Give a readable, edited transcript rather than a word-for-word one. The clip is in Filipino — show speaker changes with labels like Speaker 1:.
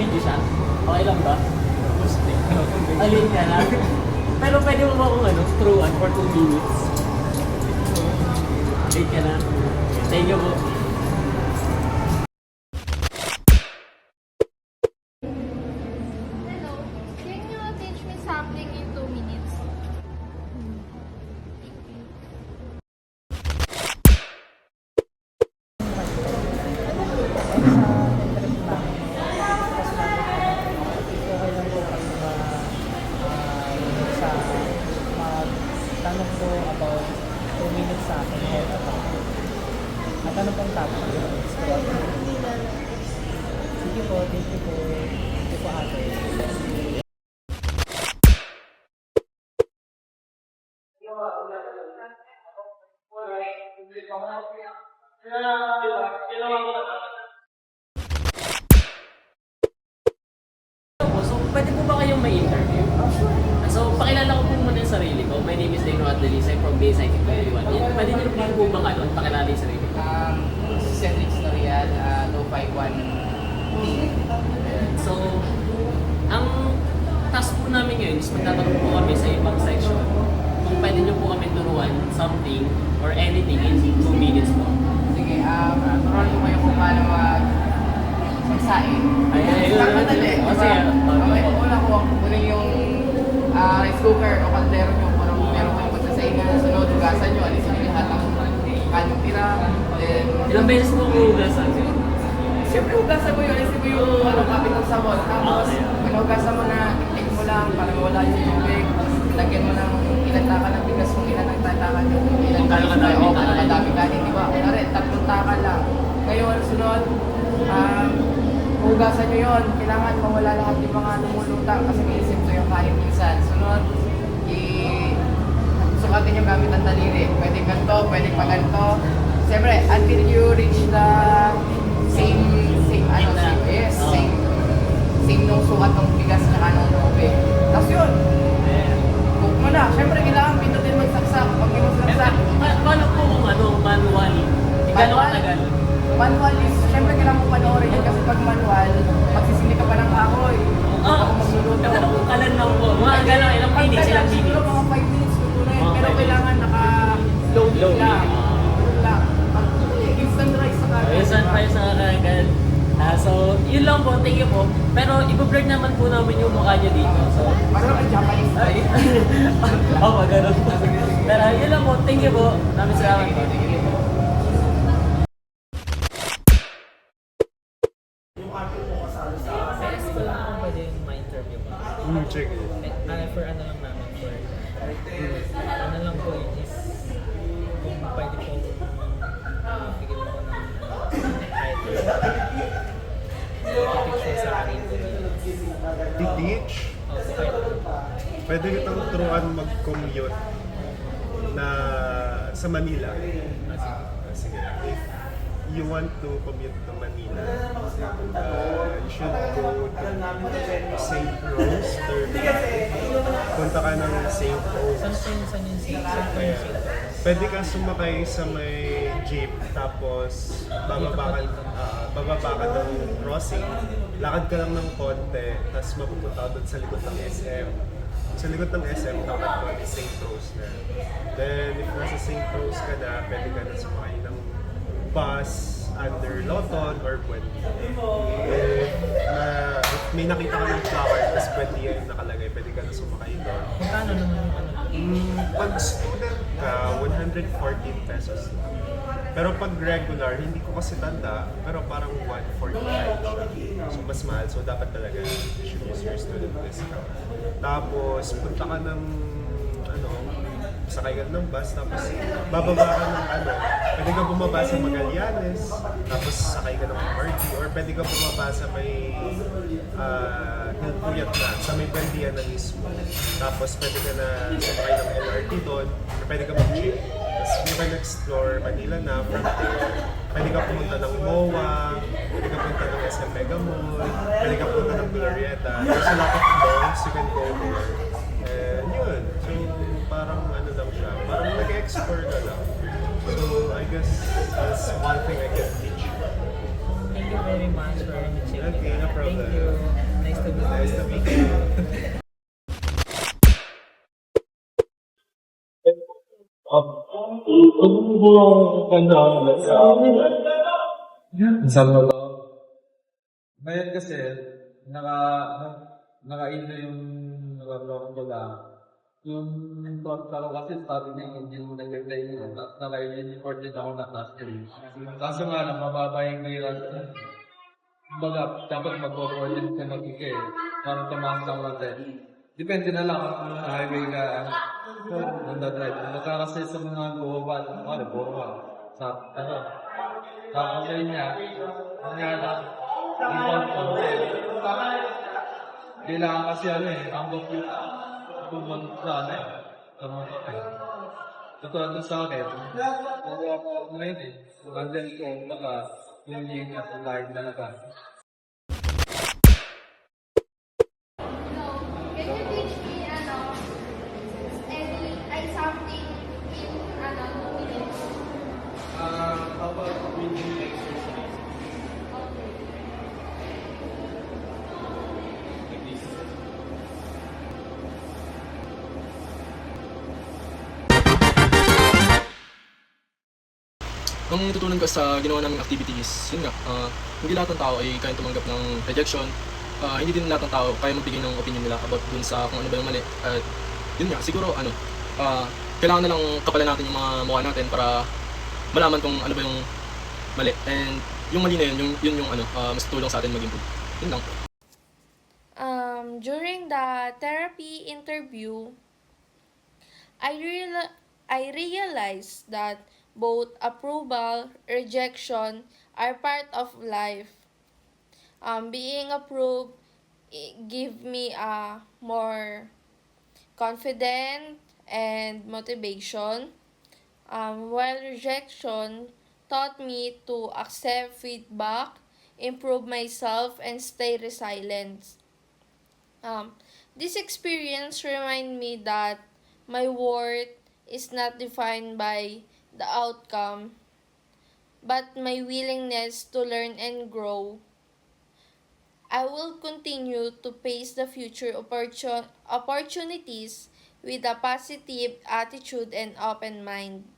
Speaker 1: video siya? Okay lang ba? Alin ka na? Pero pwede mo ba kung turuan for 2 minutes? Alin ka na? Thank you po.
Speaker 2: Hello, can you teach me something in 2 minutes?
Speaker 3: Tanong ko about 2 minutes sa akin health account. At ano pong topic? Sige po, thank you po. Thank you po ate.
Speaker 1: So, pwede po ba kayong may interview? So, pakilala ko po muna yung sarili ko. My name is Dino Adelis. I'm from BSI 21. Pwede niyo po ba pakilala yung sarili ko?
Speaker 4: Si Cedric Storial, 251.
Speaker 1: So, ang task po namin ngayon is magtatanong po kami sa ibang section kung pwede niyo po kami turuan something or anything in 2 minutes po.
Speaker 4: Sige, turuan ko kayo kung paano magsaing. Madali.
Speaker 1: Sige.
Speaker 4: Una ko, kunin yung rice cooker o kaldero nyo. Kung meron kayong magsasaingan, sunod, hugasan nyo, alisin nyo lahat ng kanyang tira. Then,
Speaker 1: Ilang beses po hugasan?
Speaker 4: siyempre hugasan mo yun, alisin mo yung kapit ng sabon. Tapos, pag hugasan mo na, tik mo lang para mawala yung tubig. Lagyan mo ng ilang taka ng bigas kung ilan ang tatakan nyo. Ilang
Speaker 1: Kung gaano kadami kanin.
Speaker 4: kadami kanin, di ba? Kunwari, 3 taka lang. Ngayon, sunod, hugasan nyo yun. Kailangan mawala lahat yung mga lumulutang kasi may isip to yung kanin minsan. Sunod, sukatin yung gamit ng daliri. Pwede ganito, pwede pa ganito. Siyempre, until you reach the same nung sukat ng bigas na nung tubig. Tapos yun, cook mo na. Siyempre, kailangan pindutin magsaksak. Pag di magsaksak,
Speaker 1: Paano po kung manual? Gano'ng katagal?
Speaker 4: manual is, siyempre kailangan mo panoorin yun kasi pag manual, magsisindi ka pa ng kahoy. Ako magluluto.
Speaker 1: Natanong kong kalan lang po. Mga gano'n, ilang minutes, ilang
Speaker 4: Siguro
Speaker 1: minutes.
Speaker 4: mga 5 minutes luto na yun.
Speaker 1: Mga
Speaker 4: Pero
Speaker 1: 5
Speaker 4: kailangan naka-load
Speaker 1: Load
Speaker 4: lang.
Speaker 1: lang.
Speaker 4: Load lang. Instant rice sa kagad.
Speaker 1: Ayun, saan tayo sa kagad? So, yun lang po, thank you po. Pero i-blur naman po namin yung mukha niyo dito. So,
Speaker 4: Parang ang Japanese.
Speaker 1: ay, oo, ganun po. Pero yun lang po, thank you po. Maraming salamat po.
Speaker 3: Yes, ko lang kung pwede yung ma-interview ko.
Speaker 5: Check.
Speaker 3: For ano lang namin, for ano lang po is kung pwede po bigyan mo ko ng kahit picture sa akin.
Speaker 5: Di-teach?
Speaker 3: Opo, kahit
Speaker 5: Pwede kitang turuan mag-commute na sa Manila. Sige. If you want to commute to Manila, you should go to St. Rose Terminal. Punta ka ng St. Rose.
Speaker 3: saan yung
Speaker 5: Kaya, pwede ka sumakay sa may jeep, tapos bababa ka ng crossing, lakad ka lang ng konti, tapos mapupunta ka doon sa likod ng SM. Sa likod ng SM, dapat mo ni St. Rose na. Then, if nasa St. Rose ka na, pwede ka na sumakay ng bus under Loton or Buendia. If may nakita ka ng flower, tapos Buendia yung nakalagay, pwede ka na sumakay doon.
Speaker 3: Magkano naman yung ano?
Speaker 5: Pag student ka, 114 pesos lang. Pero pag regular, hindi ko kasi tanda, pero parang 145 siya. So mas mahal, so dapat talaga you should use your student discount. Tapos punta ka ng sakay ka ng bus, tapos bababa ka ng pwede ka bumaba sa Magallanes, tapos sakay ka ng MRT, or pwede ka bumaba sa may Hilpuyat na, sa may Buendia na mismo. Tapos pwede ka na sumakay ng LRT doon, or pwede ka mag-jeep. Tapos you can explore Manila na from there. Pwede ka pumunta ng MOA, pwede ka pumunta ng SM Mega Mall, pwede ka pumunta ng Glorieta. There's a lot of malls you can go there. And yun, so parang lang siya, parang nag-explore ka lang. So I guess that's one thing I can teach you.
Speaker 3: Thank you very much for the
Speaker 5: Okay, no problem.
Speaker 3: Thank you.
Speaker 5: Nice to meet you.
Speaker 6: Minsan mo to. Ngayon kasi, naka, naka-ino yung nakablok ko lang. Yung thought ko kasi sabi niya, hindi mo nag-reply yun. Tapos naka-report din ako na class 3. Kaso nga lang, mababa yung grade. Kumbaga, dapat mag-coordinate ka mag-ika eh. Para tumakas ang natin. Depende na lang kung highway ka. Kung drive. Baka kasi sa mga buwaban, buwaban. Sa, tapos niya, ang nga lang, import ko. Kailangan kasi ang gupit pumunta sa mga kapit. Totoo sa akin, kung ako ngayon nandun ko, baka yung linya sa live na naga.
Speaker 2: Can you teach me, something in, 2 minutes?
Speaker 6: How about breathing exercise? Like this.
Speaker 7: Ang natutunan ko sa ginawa naming activities, yun nga, hindi lahat ng tao ay kayang tumanggap ng rejection. Hindi din lahat ng tao kaya magbigay ng opinion nila about dun sa kung ano ba yung mali. At yun nga, siguro kailangan na lang kapalan natin yung mga mukha natin para malaman kung ano ba yung mali. And yung mali na yun, yun yung mas tulong sa atin mag-improve. Yun lang.
Speaker 8: During the therapy interview, I realized that both approval, rejection are part of life. Being approved give me a more confident and motivation, while rejection taught me to accept feedback, improve myself, and stay resilient. This experience remind me that my worth is not defined by the outcome, but my willingness to learn and grow. I will continue to face the future opportunities with a positive attitude and open mind.